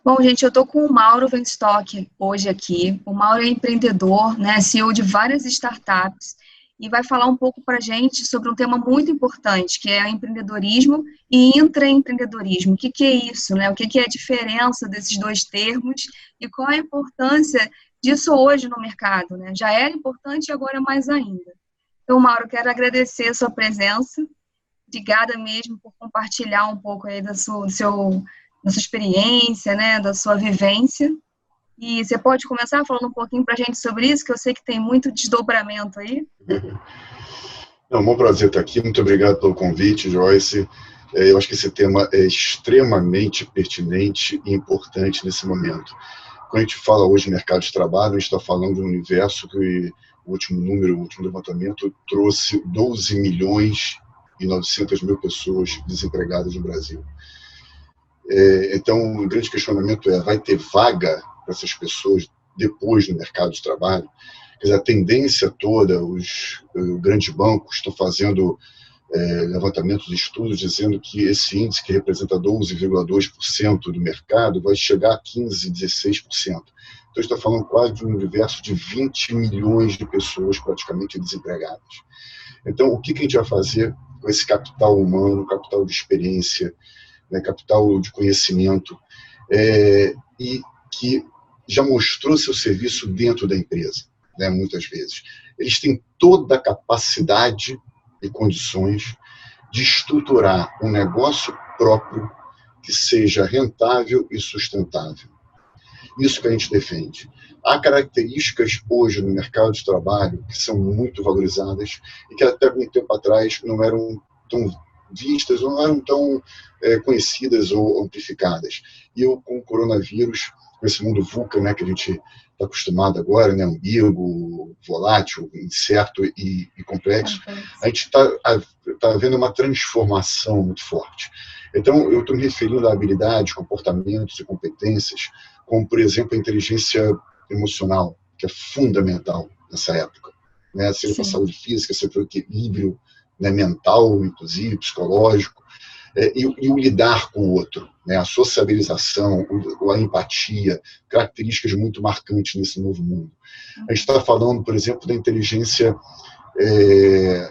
Bom, gente, eu estou com o Mauro Venstock hoje aqui. O Mauro é empreendedor, né, CEO de várias startups e vai falar um pouco para a gente sobre um tema muito importante, que é empreendedorismo e intraempreendedorismo. O que que é isso, né? O que que é a diferença desses dois termos e qual a importância disso hoje no mercado, né? Já era importante e agora é mais ainda. Então, Mauro, quero agradecer a sua presença. Obrigada mesmo por compartilhar um pouco aí da sua experiência, né, da sua vivência. E você pode começar falando um pouquinho para a gente sobre isso, que eu sei que tem muito desdobramento aí. É um bom prazer estar aqui. Muito obrigado pelo convite, Joyce. Eu acho que esse tema é extremamente pertinente e importante nesse momento. Quando a gente fala hoje de mercado de trabalho, a gente está falando de um universo que o último número, o último levantamento, trouxe 12 milhões e 900 mil pessoas desempregadas no Brasil. Então, o grande questionamento é, vai ter vaga para essas pessoas depois no mercado de trabalho? Quer dizer, a tendência toda, os grandes bancos estão fazendo levantamentos e estudos dizendo que esse índice, que representa 12,2% do mercado, vai chegar a 15%, 16%. Então, está falando quase de um universo de 20 milhões de pessoas praticamente desempregadas. Então, o que a gente vai fazer com esse capital humano, capital de experiência, né, capital de conhecimento, e que já mostrou seu serviço dentro da empresa, né, muitas vezes. Eles têm toda a capacidade e condições de estruturar um negócio próprio que seja rentável e sustentável. Isso que a gente defende. Há características hoje no mercado de trabalho que são muito valorizadas e que até muito tempo atrás não eram tão vistas, não eram tão conhecidas ou amplificadas. E com o coronavírus, com esse mundo VUCA, né, que a gente está acostumado agora, né, ambíguo, volátil, incerto e complexo, a gente está vendo uma transformação muito forte. Então, eu estou me referindo a habilidades, comportamentos e competências, como, por exemplo, a inteligência emocional, que é fundamental nessa época, né? Seja para a saúde física, seja para o equilíbrio, né, mental, inclusive, psicológico, e o lidar com o outro, né, a sociabilização, a empatia, características muito marcantes nesse novo mundo. A gente está falando, por exemplo, da inteligência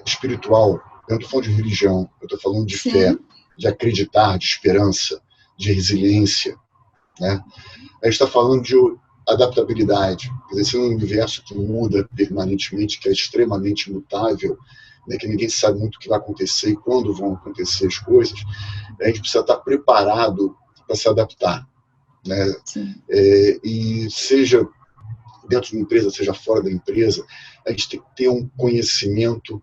espiritual. Eu não estou falando de religião, eu estou falando de fé, de acreditar, de esperança, de resiliência, né? A gente está falando de adaptabilidade, quer dizer, esse é um universo que muda permanentemente, que é extremamente mutável, né, que ninguém sabe muito o que vai acontecer e quando vão acontecer as coisas. A gente precisa estar preparado para se adaptar, né? E seja dentro de uma empresa, seja fora da empresa, a gente tem que ter um conhecimento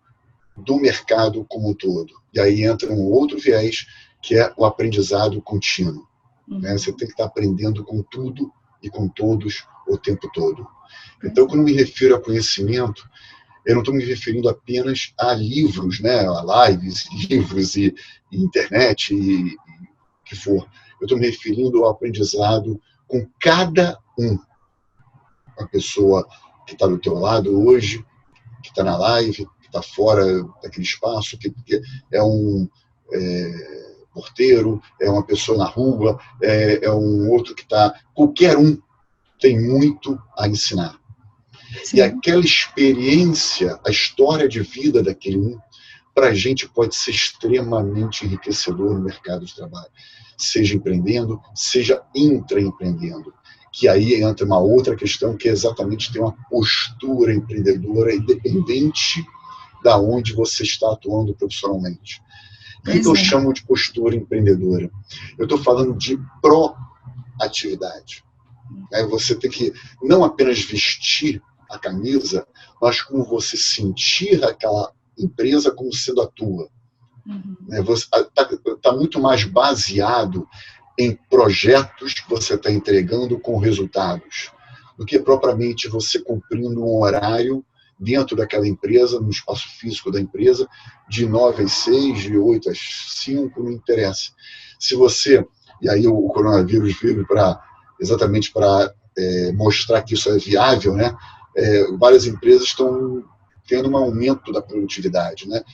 do mercado como um todo. E aí entra um outro viés, que é o aprendizado contínuo. Né? Você tem que estar aprendendo com tudo e com todos o tempo todo. Então, quando me refiro a conhecimento, eu não estou me referindo apenas a livros, né, a lives, livros e internet e que for. Eu estou me referindo ao aprendizado com cada um. A pessoa que está do teu lado hoje, que está na live, que está fora daquele espaço, que é um porteiro, é uma pessoa na rua, é um outro que está... Qualquer um tem muito a ensinar. Sim. E aquela experiência, a história de vida daquele um, para a gente pode ser extremamente enriquecedor no mercado de trabalho. Seja empreendendo, seja intraempreendendo. Que aí entra uma outra questão, que é exatamente ter uma postura empreendedora, independente da onde você está atuando profissionalmente. O que eu chamo de postura empreendedora? Eu estou falando de proatividade. Você tem que não apenas vestir a camisa, mas como você sentir aquela empresa como sendo a tua. Você está muito mais baseado em projetos que você está entregando com resultados, do que propriamente você cumprindo um horário dentro daquela empresa, no espaço físico da empresa, de 9 às 6, de 8 às 5, não interessa. Se você, e aí o coronavírus veio exatamente para mostrar que isso é viável, né? Várias empresas estão tendo um aumento da produtividade, né?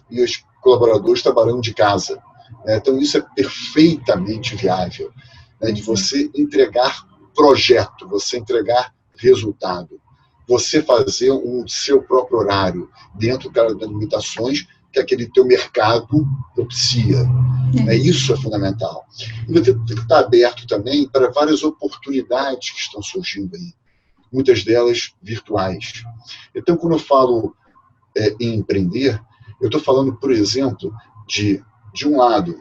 E os colaboradores trabalhando de casa. Então, isso é perfeitamente viável. né, de você entregar projeto, você entregar resultado, você fazer o seu próprio horário, dentro das limitações que aquele teu mercado propicia. Isso é fundamental. E você tem que estar aberto também para várias oportunidades que estão surgindo aí, muitas delas virtuais. Então, quando eu falo em empreender, eu estou falando, por exemplo, de um lado,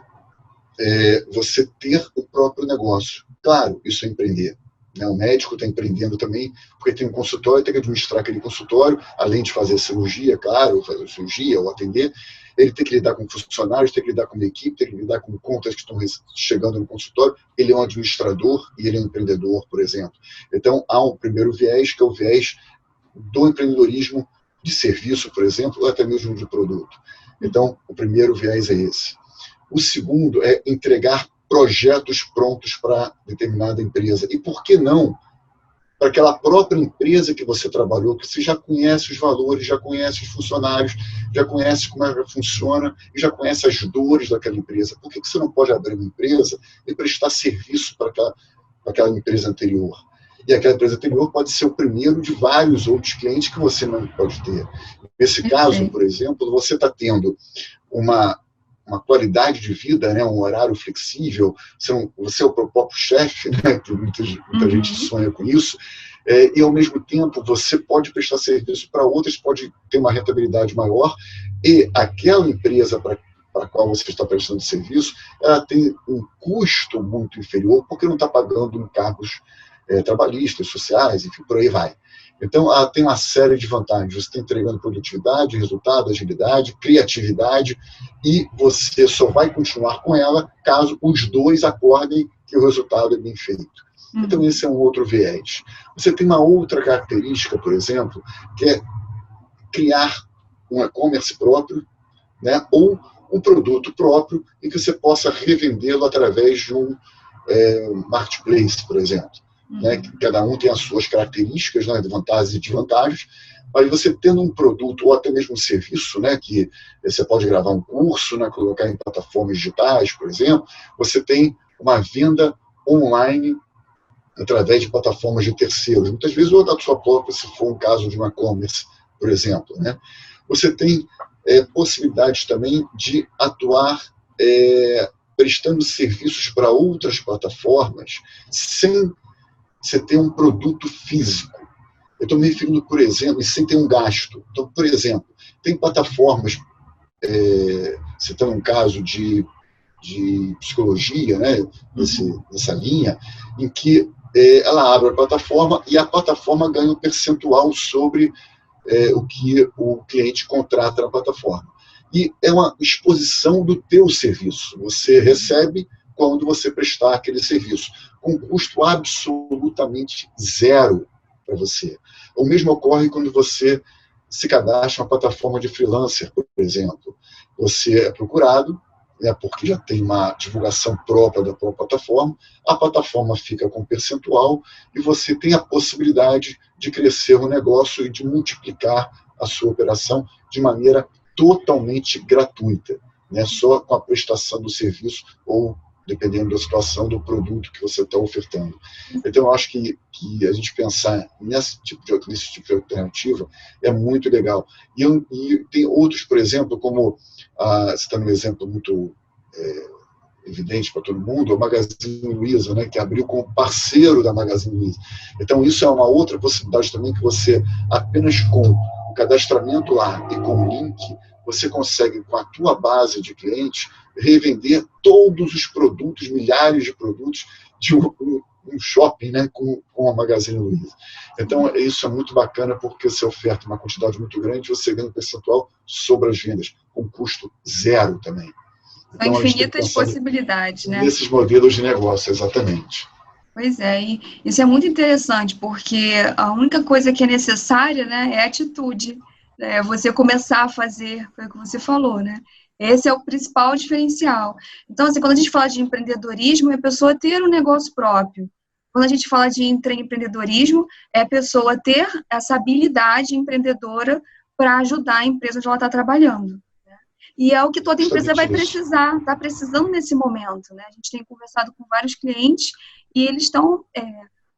você ter o próprio negócio. Claro, isso é empreender. Né? O médico está empreendendo também, porque tem um consultório, tem que administrar aquele consultório, além de fazer cirurgia, claro, fazer cirurgia ou atender, ele tem que lidar com funcionários, tem que lidar com uma equipe, tem que lidar com contas que estão chegando no consultório. Ele é um administrador e ele é um empreendedor, por exemplo. Então, há um primeiro viés, que é o viés do empreendedorismo de serviço, por exemplo, ou até mesmo de produto. Então, o primeiro viés é esse. O segundo é entregar projetos prontos para determinada empresa. E por que não? Para aquela própria empresa que você trabalhou, que você já conhece os valores, já conhece os funcionários, já conhece como ela funciona e já conhece as dores daquela empresa. Por que você não pode abrir uma empresa e prestar serviço para aquela empresa anterior? E aquela empresa anterior pode ser o primeiro de vários outros clientes que você não pode ter. Nesse caso, por exemplo, você está tendo uma qualidade de vida, né, um horário flexível, você é o próprio chefe, né, muita gente sonha com isso, e ao mesmo tempo você pode prestar serviço para outras, pode ter uma rentabilidade maior, e aquela empresa para a qual você está prestando serviço, ela tem um custo muito inferior, porque não está pagando encargos trabalhistas, sociais, enfim, por aí vai. Então, ela tem uma série de vantagens. Você está entregando produtividade, resultado, agilidade, criatividade, e você só vai continuar com ela caso os dois acordem que o resultado é bem feito. Então, esse é um outro viés. Você tem uma outra característica, por exemplo, que é criar um e-commerce próprio, né, ou um produto próprio e que você possa revendê-lo através de um marketplace, por exemplo. Né, que cada um tem as suas características, né, de vantagens e desvantagens, mas você tendo um produto ou até mesmo um serviço, né, que você pode gravar um curso, né, colocar em plataformas digitais, por exemplo, você tem uma venda online através de plataformas de terceiros, muitas vezes ou da sua própria, se for um caso de um e-commerce, por exemplo. Né. Você tem possibilidades também de atuar prestando serviços para outras plataformas sem você ter um produto físico. Eu estou me referindo, por exemplo, sem ter um gasto. Então, por exemplo, tem plataformas, citando um caso de psicologia, né, nessa linha, em que ela abre a plataforma e a plataforma ganha um percentual sobre o que o cliente contrata na plataforma. E é uma exposição do teu serviço. Você recebe quando você prestar aquele serviço, com custo absolutamente zero para você. O mesmo ocorre quando você se cadastra em uma plataforma de freelancer, por exemplo. Você é procurado, né, porque já tem uma divulgação própria da própria plataforma, a plataforma fica com percentual e você tem a possibilidade de crescer o negócio e de multiplicar a sua operação de maneira totalmente gratuita, né, só com a prestação do serviço ou dependendo da situação do produto que você está ofertando. Então, eu acho que a gente pensar nesse tipo de alternativa é muito legal. E tem outros, por exemplo, como, citando um exemplo muito evidente para todo mundo, a Magazine Luiza, né, que abriu como parceiro da Magazine Luiza. Então, isso é uma outra possibilidade também, que você, apenas com o cadastramento lá e com o link, você consegue, com a tua base de clientes, revender todos os produtos, milhares de produtos de um shopping, né, com a Magazine Luiza. Então, isso é muito bacana, porque você oferta uma quantidade muito grande, você ganha um percentual sobre as vendas, com custo zero também. Então, são infinitas possibilidades, né? Nesses modelos de negócio, exatamente. Pois é, e isso é muito interessante, porque a única coisa que é necessária, né, é atitude. É você começar a fazer, foi o que você falou, né? Esse é o principal diferencial. Então, assim, quando a gente fala de empreendedorismo, é a pessoa ter um negócio próprio. Quando a gente fala de empreendedorismo, é a pessoa ter essa habilidade empreendedora para ajudar a empresa onde ela está trabalhando. E é o que toda empresa vai Justamente isso. precisar, está precisando nesse momento, né? A gente tem conversado com vários clientes e eles estão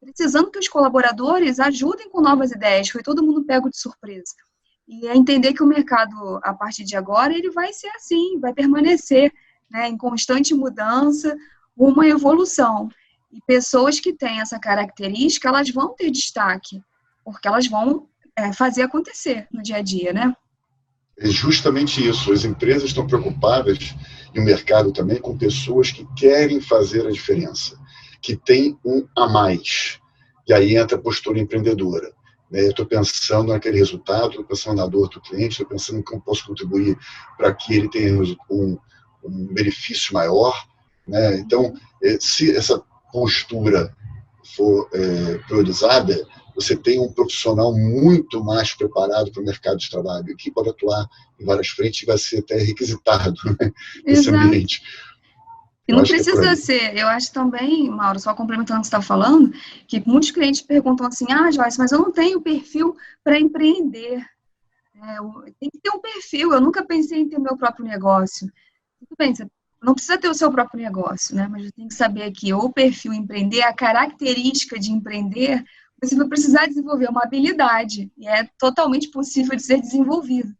precisando que os colaboradores ajudem com novas ideias, foi todo mundo pego de surpresa. E é entender que o mercado, a partir de agora, ele vai ser assim, vai permanecer, né, em constante mudança, uma evolução. E pessoas que têm essa característica, elas vão ter destaque, porque elas vão fazer acontecer no dia a dia, né? É justamente isso. As empresas estão preocupadas, e o mercado também, com pessoas que querem fazer a diferença, que têm um a mais. E aí entra a postura empreendedora. Eu estou pensando naquele resultado, estou pensando na dor do cliente, estou pensando em como posso contribuir para que ele tenha um benefício maior. Então, se essa postura for priorizada, você tem um profissional muito mais preparado para o mercado de trabalho, que pode atuar em várias frentes e vai ser até requisitado, né, nesse ambiente. E não precisa ser, eu acho também, Mauro, só complementando o que você está falando, que muitos clientes perguntam assim, Joyce, mas eu não tenho perfil para empreender. Tem que ter um perfil, eu nunca pensei em ter meu próprio negócio. Tudo bem, você não precisa ter o seu próprio negócio, né? Mas você tem que saber que o perfil empreender, a característica de empreender, você vai precisar desenvolver uma habilidade, e é totalmente possível de ser desenvolvido,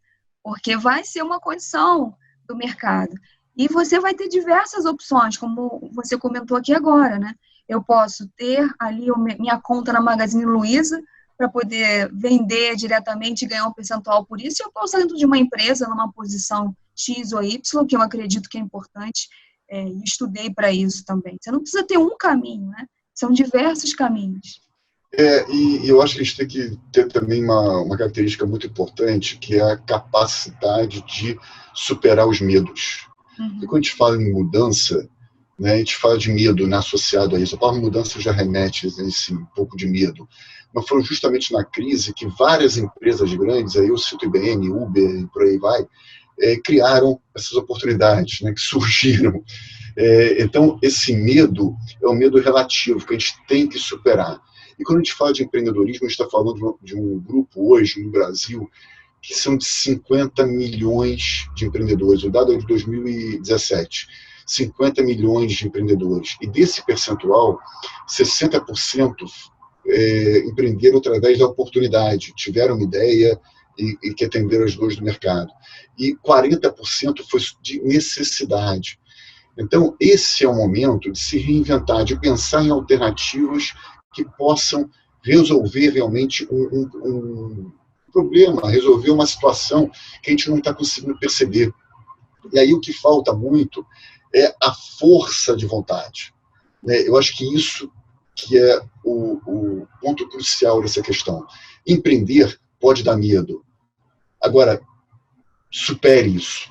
porque vai ser uma condição do mercado. E você vai ter diversas opções, como você comentou aqui agora, né? Eu posso ter ali minha conta na Magazine Luiza para poder vender diretamente e ganhar um percentual por isso, e eu posso estar dentro de uma empresa, numa posição X ou Y, que eu acredito que é importante, e estudei para isso também. Você não precisa ter um caminho, né? São diversos caminhos. E eu acho que a gente tem que ter também uma característica muito importante, que é a capacidade de superar os medos. E quando a gente fala em mudança, né, a gente fala de medo, né, associado a isso. A palavra mudança já remete a esse um pouco de medo. Mas foi justamente na crise que várias empresas grandes, aí eu cito IBM, Uber e por aí vai, criaram essas oportunidades, né, que surgiram. Então, esse medo é um medo relativo, que a gente tem que superar. E quando a gente fala de empreendedorismo, a gente está falando de um grupo hoje no Brasil que são de 50 milhões de empreendedores. O dado é de 2017. 50 milhões de empreendedores. E desse percentual, 60% empreenderam através da oportunidade, tiveram uma ideia e que atenderam as dores do mercado. E 40% foi de necessidade. Então, esse é o momento de se reinventar, de pensar em alternativas que possam resolver realmente um problema, resolver uma situação que a gente não está conseguindo perceber. E aí o que falta muito é a força de vontade. Eu acho que isso que é o ponto crucial dessa questão. Empreender pode dar medo. Agora, supere isso.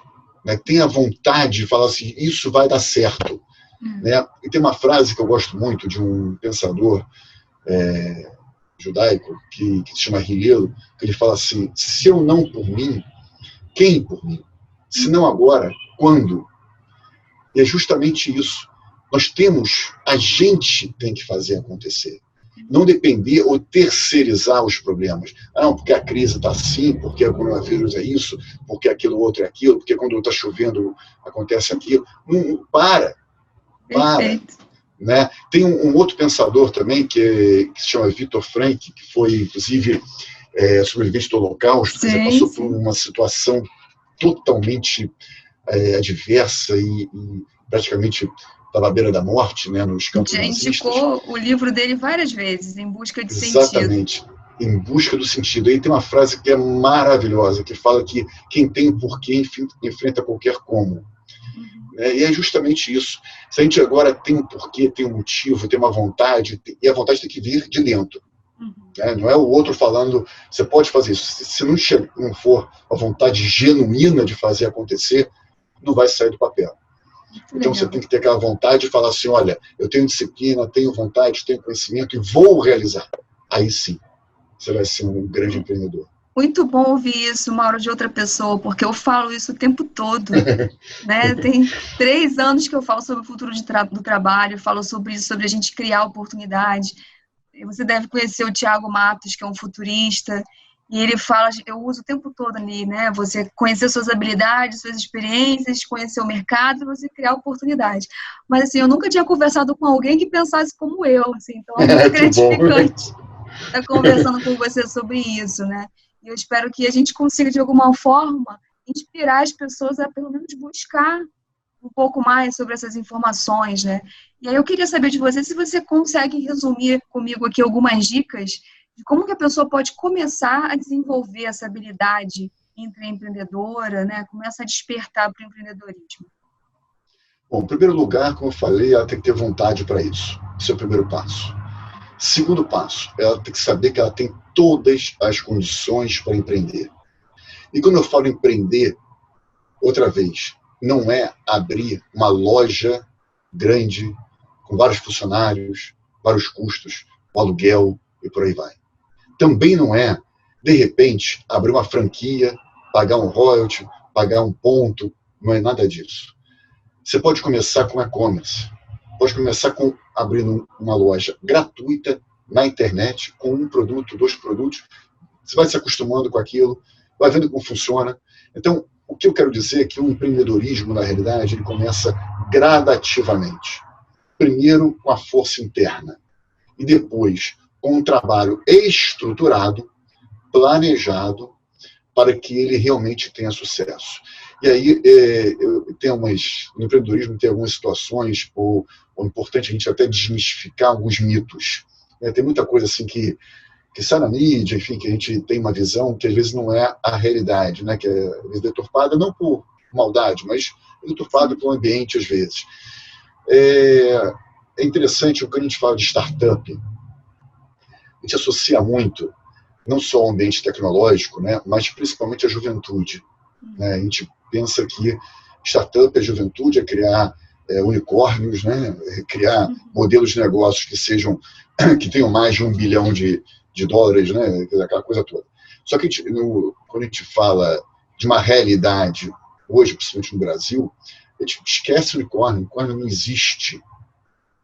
Tenha vontade de falar assim, isso vai dar certo. E tem uma frase que eu gosto muito de um pensador judaico, que se chama Hillel, que ele fala assim, se eu não por mim, quem por mim? Se não agora, quando? E é justamente isso. A gente tem que fazer acontecer. Não depender ou terceirizar os problemas. Não, porque a crise está assim, porque o coronavírus é isso, porque aquilo outro é aquilo, porque quando está chovendo acontece aquilo. Não, para. Né? Tem um outro pensador também, que se chama Viktor Frankl, que foi, inclusive, sobrevivente do Holocausto, que passou por uma situação totalmente adversa e praticamente estava à beira da morte, né, nos campos nazistas. Já indicou o livro dele várias vezes, Em Busca de Sentido. Exatamente, Em Busca do Sentido. Aí tem uma frase que é maravilhosa, que fala que quem tem o porquê enfrenta qualquer como. E é justamente isso. Se a gente agora tem um porquê, tem um motivo, tem uma vontade, e a vontade tem que vir de dentro. Não é o outro falando, você pode fazer isso. Se não for a vontade genuína de fazer acontecer, não vai sair do papel. Então você tem que ter aquela vontade de falar assim, olha, eu tenho disciplina, tenho vontade, tenho conhecimento e vou realizar. Aí sim, você vai ser um grande empreendedor. Muito bom ouvir isso, Mauro, de outra pessoa, porque eu falo isso o tempo todo. Né? Tem 3 anos que eu falo sobre o futuro do trabalho, falo sobre isso, sobre a gente criar oportunidade. Você deve conhecer o Thiago Matos, que é um futurista, E ele fala, eu uso o tempo todo ali, né? Você conhecer suas habilidades, suas experiências, conhecer o mercado, você criar oportunidade. Mas, assim, eu nunca tinha conversado com alguém que pensasse como eu, assim, então é muito Que bom. gratificante estar conversando com você sobre isso, né? E eu espero que a gente consiga, de alguma forma, inspirar as pessoas a, pelo menos, buscar um pouco mais sobre essas informações, né? E aí eu queria saber de você se você consegue resumir comigo aqui algumas dicas de como que a pessoa pode começar a desenvolver essa habilidade empreendedora, né? Começa a despertar para o empreendedorismo. Bom, em primeiro lugar, como eu falei, ela tem que ter vontade para isso. Esse é o primeiro passo. Segundo passo, ela tem que saber que ela tem todas as condições para empreender. E quando eu falo empreender, outra vez, não é abrir uma loja grande, com vários funcionários, vários custos, o aluguel e por aí vai. Também não é, de repente, abrir uma franquia, pagar um royalty, pagar um ponto, não é nada disso. Você pode começar com e-commerce, pode começar com abrindo uma loja gratuita na internet, com um produto, 2 produtos, você vai se acostumando com aquilo, vai vendo como funciona. Então, o que eu quero dizer é que o empreendedorismo, na realidade, ele começa gradativamente. Primeiro com a força interna e depois com um trabalho estruturado, planejado, para que ele realmente tenha sucesso. E aí, no empreendedorismo tem algumas situações, ou é importante a gente até desmistificar alguns mitos. Tem muita coisa assim que sai na mídia, enfim, que a gente tem uma visão que às vezes não é a realidade, né? Que é deturpada não por maldade, mas deturpada pelo ambiente às vezes. É interessante quando a gente fala de startup, a gente associa muito não só ao ambiente tecnológico, né, mas principalmente à juventude. Né? A gente pensa que startup é juventude, é criar unicórnios, né, criar modelos de negócios que tenham mais de $1 bilhão de dólares, né, aquela coisa toda. Só que quando a gente fala de uma realidade, hoje, principalmente no Brasil, a gente esquece o unicórnio não existe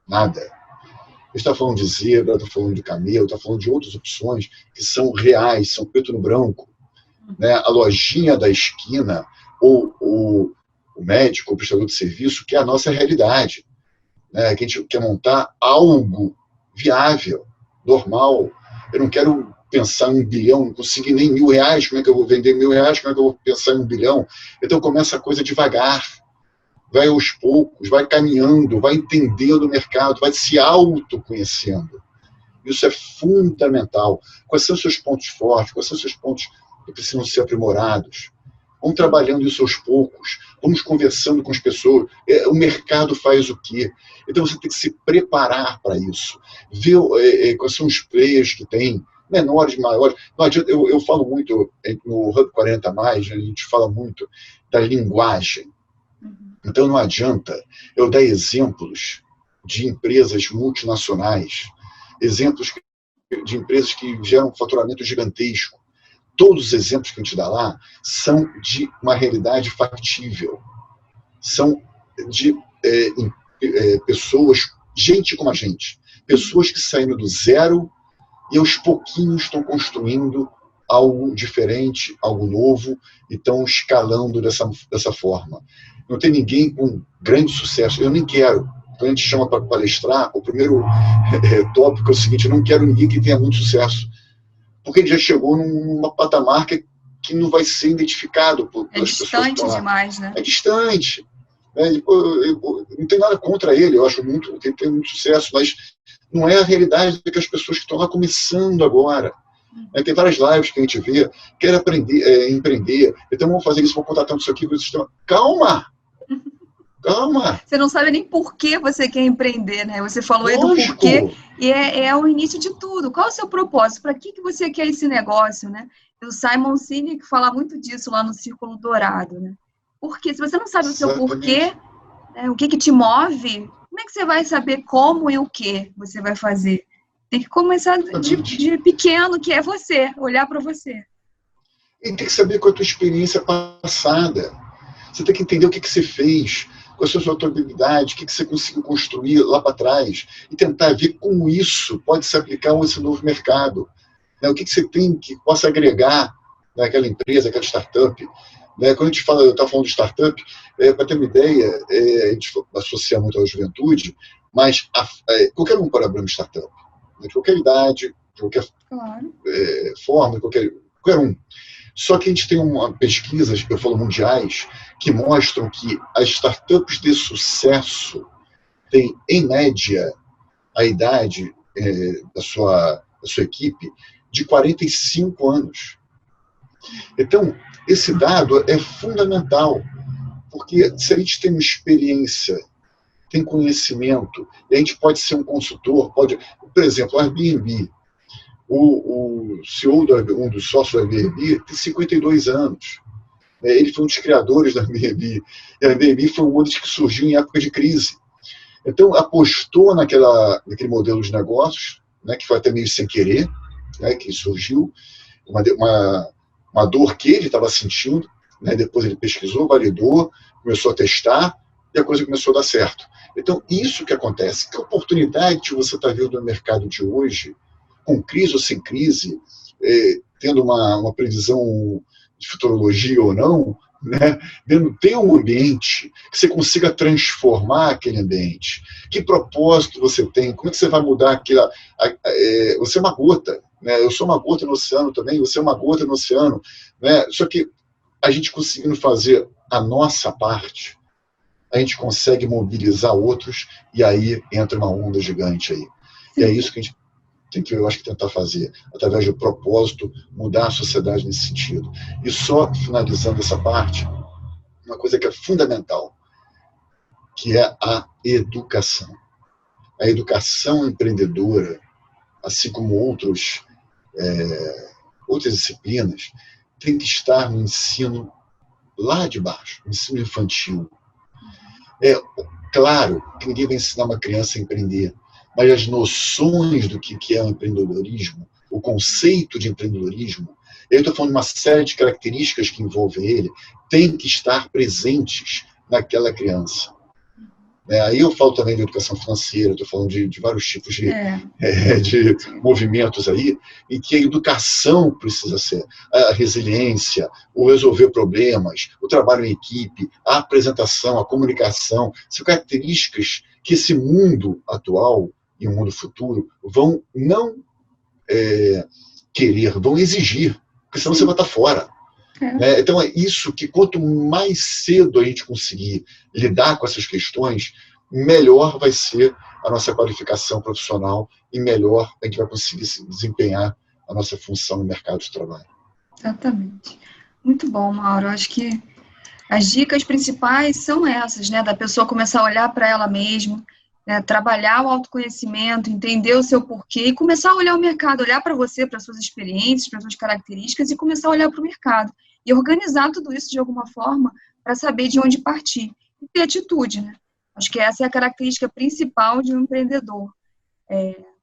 nada. A gente está falando de zebra, está falando de camelo, está falando de outras opções que são reais, são preto no branco. Né? A lojinha da esquina, ou o médico, o prestador de serviço, que é a nossa realidade. Né? Que a gente quer montar algo viável, normal. Eu não quero pensar em $1 bilhão, não consegui nem R$1.000, como é que eu vou vender R$1.000, como é que eu vou pensar em $1 bilhão? Então começa a coisa devagar. Vai aos poucos, vai caminhando, vai entendendo o mercado, vai se autoconhecendo. Isso é fundamental. Quais são os seus pontos fortes? Quais são os seus pontos que precisam ser aprimorados? Vamos trabalhando isso aos poucos, vamos conversando com as pessoas. O mercado faz o quê? Então você tem que se preparar para isso. Ver quais são os players que tem, menores, maiores. Não adianta, eu falo muito no Hub 40+, a gente fala muito da linguagem. Então não adianta eu dar exemplos de empresas multinacionais, exemplos de empresas que geram um faturamento gigantesco. Todos os exemplos que a gente dá lá são de uma realidade factível. São de pessoas, gente como a gente. Pessoas que saíram do zero e aos pouquinhos estão construindo algo diferente, algo novo, e estão escalando dessa forma. Não tem ninguém com grande sucesso. Eu nem quero. Quando a gente chama para palestrar, o primeiro tópico é o seguinte: eu não quero ninguém que tenha muito sucesso. Porque ele já chegou num patamar que não vai ser identificado pelas pessoas. É distante demais, né? É distante. Não tem nada contra ele, eu acho muito que ele tem muito sucesso, mas não é a realidade que as pessoas que estão lá começando agora. Tem várias lives que a gente vê, quer aprender, empreender, então vamos fazer isso, vamos contratar isso aqui, calma! Calma! Você não sabe nem por que você quer empreender, né? Você falou aí do Lógico. porquê, e é o início de tudo. Qual é o seu propósito? Para que você quer esse negócio, né? O Simon Sinek fala muito disso lá no Círculo Dourado, né? Porque se você não sabe o seu porquê, né, o que te move, como é que você vai saber como e o que você vai fazer? Tem que começar de pequeno, que é você, olhar para você. E tem que saber qual é a tua experiência passada. Você tem que entender o que você fez, quais são as suas habilidades, o que você conseguiu construir lá para trás, e tentar ver como isso pode se aplicar a esse novo mercado. né? O que você tem que possa agregar naquela empresa, aquela startup, né? Quando a gente fala, eu estava falando de startup, para ter uma ideia, a gente associa muito à juventude, mas qualquer um pode abrir uma startup, né? De qualquer idade, de qualquer forma, de qualquer um. Só que a gente tem pesquisas, eu falo mundiais, que mostram que as startups de sucesso têm, em média, a idade da sua equipe de 45 anos. Então, esse dado é fundamental, porque se a gente tem uma experiência, tem conhecimento, e a gente pode ser um consultor, por exemplo, o Airbnb, o CEO, um dos sócios do Airbnb, tem 52 anos. Ele foi um dos criadores da Airbnb. E a Airbnb foi um modelo que surgiu em época de crise. Então, apostou naquele modelo de negócios, né, que foi até meio sem querer, né, que surgiu, uma dor que ele estava sentindo, né, depois ele pesquisou, validou, começou a testar, e a coisa começou a dar certo. Então, isso que acontece. Que oportunidade você está vendo no mercado de hoje, com crise ou sem crise, tendo uma previsão de futurologia ou não, né? Ter um ambiente que você consiga transformar aquele ambiente. Que propósito você tem? Como é que você vai mudar aquilo? Você é uma gota, né? Eu sou uma gota no oceano também, você é uma gota no oceano, né? Só que a gente conseguindo fazer a nossa parte, a gente consegue mobilizar outros e aí entra uma onda gigante aí. E é isso que a gente tem que, eu acho, que tentar fazer, através do propósito, mudar a sociedade nesse sentido. E só finalizando essa parte, uma coisa que é fundamental, que é a educação. A educação empreendedora, assim como outras disciplinas, tem que estar no ensino lá de baixo, no ensino infantil. É claro que ninguém vai ensinar uma criança a empreender, mas as noções do que é o empreendedorismo, o conceito de empreendedorismo, eu estou falando de uma série de características que envolvem ele, tem que estar presentes naquela criança. Aí eu falo também de educação financeira, estou falando de vários tipos de movimentos aí, em que a educação precisa ser a resiliência, o resolver problemas, o trabalho em equipe, a apresentação, a comunicação, são características que esse mundo atual e o mundo futuro vão não querer, vão exigir, porque senão você vai estar fora. Então é isso que quanto mais cedo a gente conseguir lidar com essas questões, melhor vai ser a nossa qualificação profissional e melhor a gente vai conseguir desempenhar a nossa função no mercado de trabalho. Exatamente. Muito bom, Mauro. Acho que as dicas principais são essas, né? Da pessoa começar a olhar para ela mesma, né? Trabalhar o autoconhecimento, entender o seu porquê e começar a olhar o mercado, olhar para você, para suas experiências, para suas características e começar a olhar para o mercado. E organizar tudo isso de alguma forma para saber de onde partir. E ter atitude, né? Acho que essa é a característica principal de um empreendedor.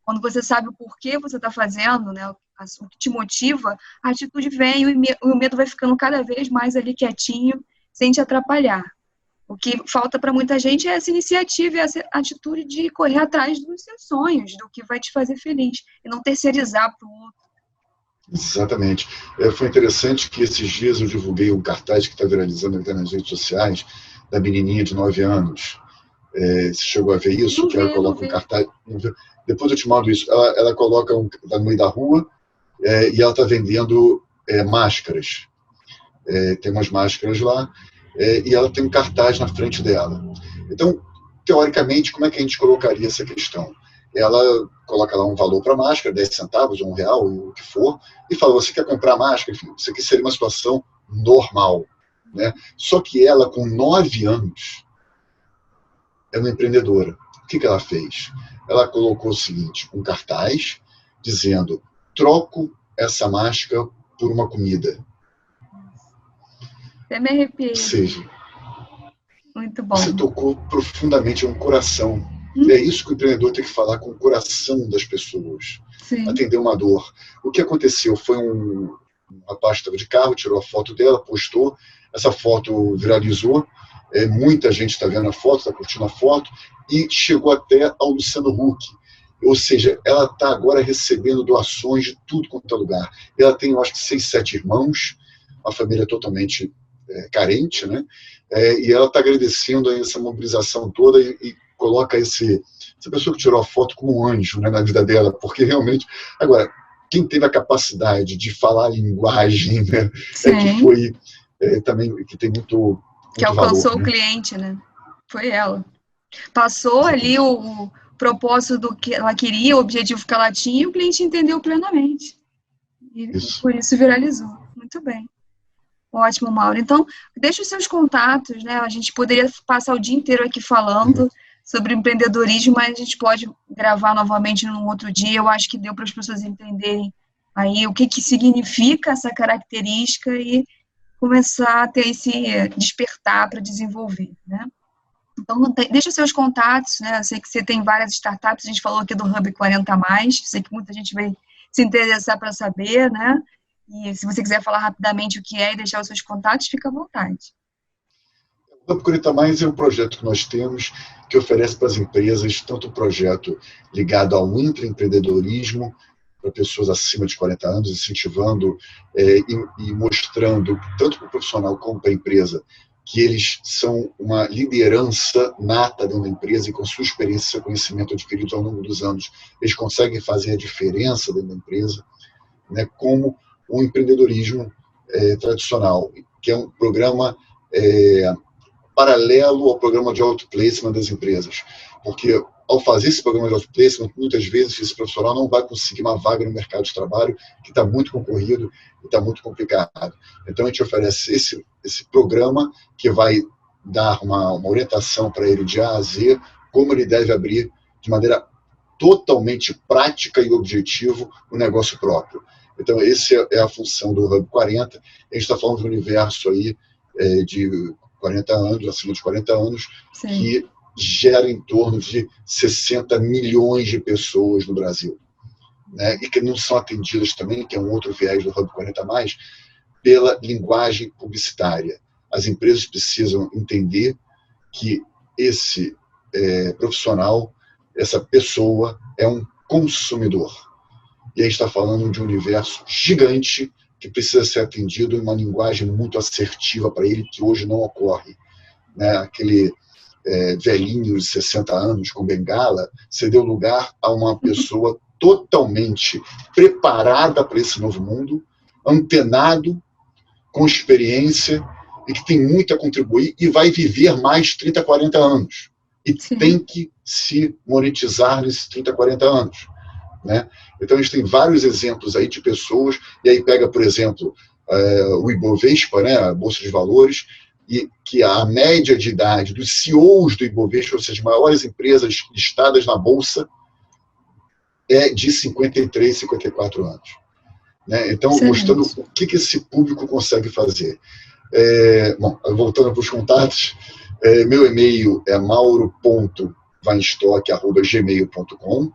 Quando você sabe o porquê você está fazendo, né, o que te motiva, a atitude vem e o medo vai ficando cada vez mais ali quietinho, sem te atrapalhar. O que falta para muita gente é essa iniciativa e essa atitude de correr atrás dos seus sonhos, do que vai te fazer feliz, e não terceirizar para o outro. Exatamente. Foi interessante que esses dias eu divulguei um cartaz que está viralizando nas redes sociais, da menininha de 9 anos. Você chegou a ver isso? Que ela coloca um cartaz. Depois eu te mando isso. Ela coloca tá no meio da rua e ela está vendendo máscaras. Tem umas máscaras lá e ela tem um cartaz na frente dela. Então, teoricamente, como é que a gente colocaria essa questão? Ela coloca lá um valor para a máscara, 10 centavos, ou R$1, o que for, e fala, você quer comprar a máscara? Enfim, isso aqui seria uma situação normal. Né? Só que ela, com 9 anos, é uma empreendedora. O que ela fez? Ela colocou o seguinte, um cartaz, dizendo, troco essa máscara por uma comida. Até me arrepiei. Ou seja, muito bom. Você tocou profundamente no coração. É isso que o empreendedor tem que falar com o coração das pessoas. Sim. Atender uma dor. O que aconteceu foi um rapaz que estava de carro, tirou a foto dela, postou, essa foto viralizou, muita gente está vendo a foto, está curtindo a foto, e chegou até ao Luciano Huck. ou seja, ela está agora recebendo doações de tudo quanto é lugar. Ela tem, eu acho que 6, 7 irmãos, uma família totalmente carente, né? E ela está agradecendo a essa mobilização toda e coloca essa pessoa que tirou a foto como um anjo, né, na vida dela, porque realmente... Agora, quem teve a capacidade de falar a linguagem, né, que foi também, que tem muito que alcançou valor, o cliente, né? Foi ela. Passou ali o propósito do que ela queria, o objetivo que ela tinha, e o cliente entendeu plenamente. E por isso viralizou. Muito bem. Ótimo, Mauro. Então, deixa os seus contatos, né? A gente poderia passar o dia inteiro aqui falando sobre empreendedorismo, mas a gente pode gravar novamente num outro dia. Eu acho que deu para as pessoas entenderem aí o que significa essa característica e começar a ter esse despertar para desenvolver, né? Então, deixa os seus contatos, né? Eu sei que você tem várias startups, a gente falou aqui do Hub 40+, sei que muita gente vai se interessar para saber, né? E se você quiser falar rapidamente o que é e deixar os seus contatos, fica à vontade. O Hub 40+ é um projeto que nós temos que oferece para as empresas tanto um projeto ligado ao intraempreendedorismo para pessoas acima de 40 anos, incentivando e mostrando, tanto para o profissional como para a empresa, que eles são uma liderança nata dentro da empresa e com sua experiência e seu conhecimento adquiridos ao longo dos anos, eles conseguem fazer a diferença dentro da empresa, né, como o empreendedorismo tradicional, que é um programa paralelo ao programa de outplacement das empresas, porque ao fazer esse programa de outplacement, muitas vezes esse profissional não vai conseguir uma vaga no mercado de trabalho, que está muito concorrido e está muito complicado. Então, a gente oferece esse programa que vai dar uma orientação para ele de A a Z, como ele deve abrir de maneira totalmente prática e objetivo o negócio próprio. Então, essa é a função do Hub 40. A gente está falando de um universo aí de 40 anos, acima de 40 anos, sim, que gera em torno de 60 milhões de pessoas no Brasil, né? E que não são atendidas também, que é um outro viés do Hub 40+, pela linguagem publicitária. As empresas precisam entender que esse profissional, essa pessoa, é um consumidor. E a gente está falando de um universo gigante que precisa ser atendido em uma linguagem muito assertiva para ele, que hoje não ocorre, né? Aquele velhinho de 60 anos com bengala cedeu lugar a uma pessoa totalmente preparada para esse novo mundo, antenado, com experiência e que tem muito a contribuir e vai viver mais 30, 40 anos. E sim, tem que se monetizar nesses 30, 40 anos, né? Então, a gente tem vários exemplos aí de pessoas, e aí pega, por exemplo, o Ibovespa, né, a Bolsa de Valores, e que a média de idade dos CEOs do Ibovespa, ou seja, as maiores empresas listadas na Bolsa, é de 53, 54 anos. Né? Então, excelente, mostrando o que esse público consegue fazer. Bom, voltando para os contatos, meu e-mail é mauro.weinstock@gmail.com.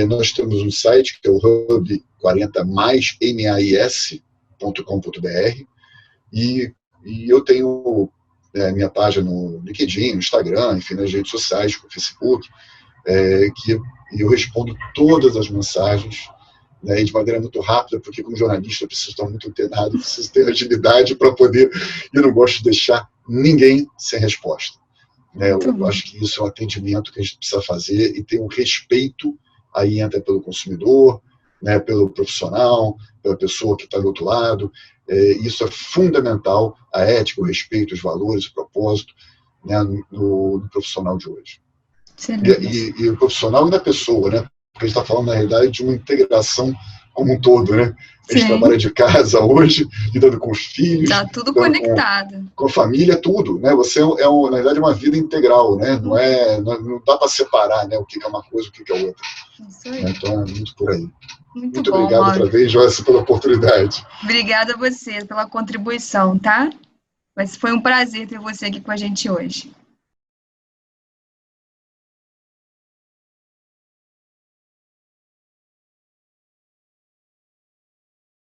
Nós temos um site que é o Hub 40mais.com.br e eu tenho minha página no LinkedIn, no Instagram, enfim, nas redes sociais, no Facebook, que eu respondo todas as mensagens, né, e de maneira muito rápida, porque como jornalista eu preciso estar muito antenado, preciso ter agilidade para poder, eu não gosto de deixar ninguém sem resposta. Né? Eu acho que isso é um atendimento que a gente precisa fazer e ter um respeito, aí entra pelo consumidor, né, pelo profissional, pela pessoa que está do outro lado. Isso é fundamental, a ética, o respeito, os valores, o propósito, né, no profissional de hoje. E o profissional e na pessoa, né? Porque a gente está falando, na realidade, de uma integração como um todo, né? A gente trabalha de casa hoje, lidando com os filhos. Está tudo conectado. Com a família, tudo, né? Você na verdade, uma vida integral, né? Não dá para separar, né, o que é uma coisa e o que é outra. Isso aí. Então, é muito por aí. Muito bom, obrigado Mauro. outra vez, Joyce, pela oportunidade. Obrigada a você pela contribuição, tá? Mas foi um prazer ter você aqui com a gente hoje.